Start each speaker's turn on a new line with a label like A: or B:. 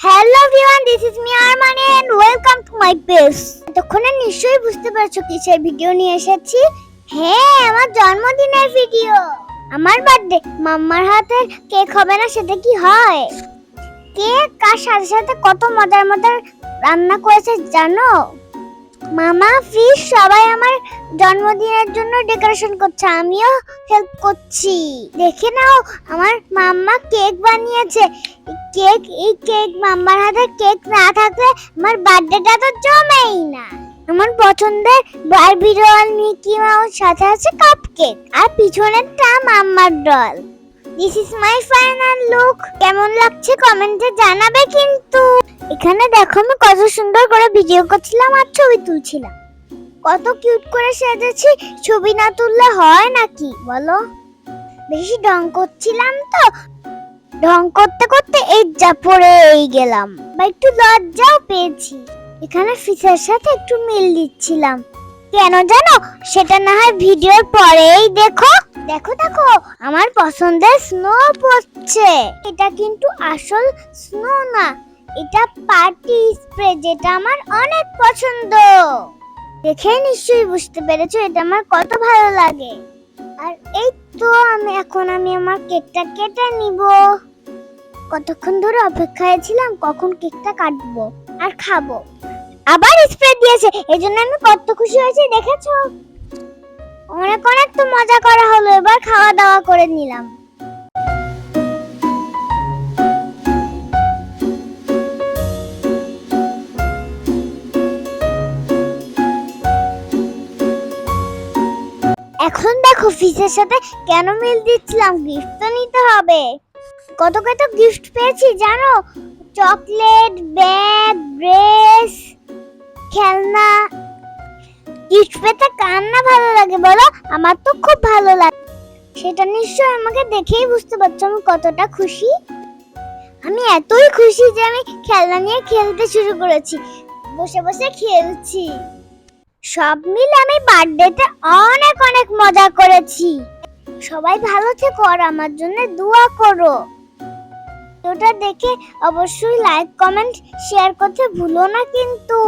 A: Hello everyone, this is me Armani and welcome to my page. তখন নিশ্চয়ই বুঝতে পারছো কিসের ভিডিও নিয়ে এসেছি। হ্যাঁ, আমার জন্মদিনের ভিডিও। আমার বার্থডে, মাম্মার হাতের কেক হবে না সেটা কি হয়? কেক আর সাথে সাথে কত মজার মজার রান্না করেছে জানো? মামা ফিশ সবাই আমার জন্মদিনের জন্য ডেকোরেশন করছে, আমিও হেল্প করছি। দেখে নাও, আমার মাম্মা কেক বানিয়েছে। এই কেক মাম্মার হাতে কেক না থাকলে আমার বার্থডেটা তো জমেই না। আমার পছন্দের বারবি ডল, মিকি মাউস, সাথে আছে কাপ কেক, আর পিছনেরটা মাম্মার doll. This is my final look. কেমন লাগছে কমেন্টে জানাবে কিন্তু। এখানে দেখো আমি কত সুন্দর করে ভিডিও করছিলাম আর ছবি তুলছিলাম। কত কিউট করে সেজেছি, ছবি না তুললে হয় নাকি বলো? বেশি ঢং করছিলাম তো, ঢং করতে করতে এই যা পড়েই গেলাম, বা একটু লজ্জাও পেয়েছি। এখানে ফিসের সাথে একটু মিল দিচ্ছিলাম, কেন জানো? সেটা না হয় ভিডিওর পরেই দেখো। দেখো দেখো, আমার পছন্দের স্নো পড়ছে। এটা কিন্তু আসল স্নো না, এটা পার্টি স্প্রে, যেটা আমার অনেক পছন্দ। দেখে নিশ্চয়ই বুঝতে পেরেছো এটা আমার কত ভালো লাগে। আর এই তো আমি আমার কেকটা কেটে নিব। কতক্ষণ ধরে অপেক্ষায় ছিলাম কখন কেকটা কাটবো আর খাবো। আবার স্প্রে দিয়েছে, এজন্য আমি কত খুশি হয়েছি দেখেছো? অনেক অনেক তো মজা করা হলো, এবার খাওয়া দাওয়া করে নিলাম। এখন দেখো ফিসের সাথে কেন মিল দিচ্ছিলাম, গিফট তো নিতে হবে। কত কত গিফট পেয়েছি জানো? চকলেট, ব্যাগ, ড্রেস, খেলনা। গিফট পেতে কার না ভালো লাগে বলো? আমার তো খুব ভালো লাগে। সেটা নিশ্চয় আমাকে দেখেই বুঝতে পারছো আমি কতটা খুশি। আমি এতই খুশি যে আমি খেলনা নিয়ে খেলতে শুরু করেছি, বসে বসে খেলছি। সব মিলে আমি বার্থডেতে অনেক অনেক মজা করেছি। সবাই ভালো থেকো আর আমার জন্য দোয়া করো। ওটা দেখে অবশ্যই লাইক, কমেন্ট, শেয়ার করতে ভুলো না কিন্তু।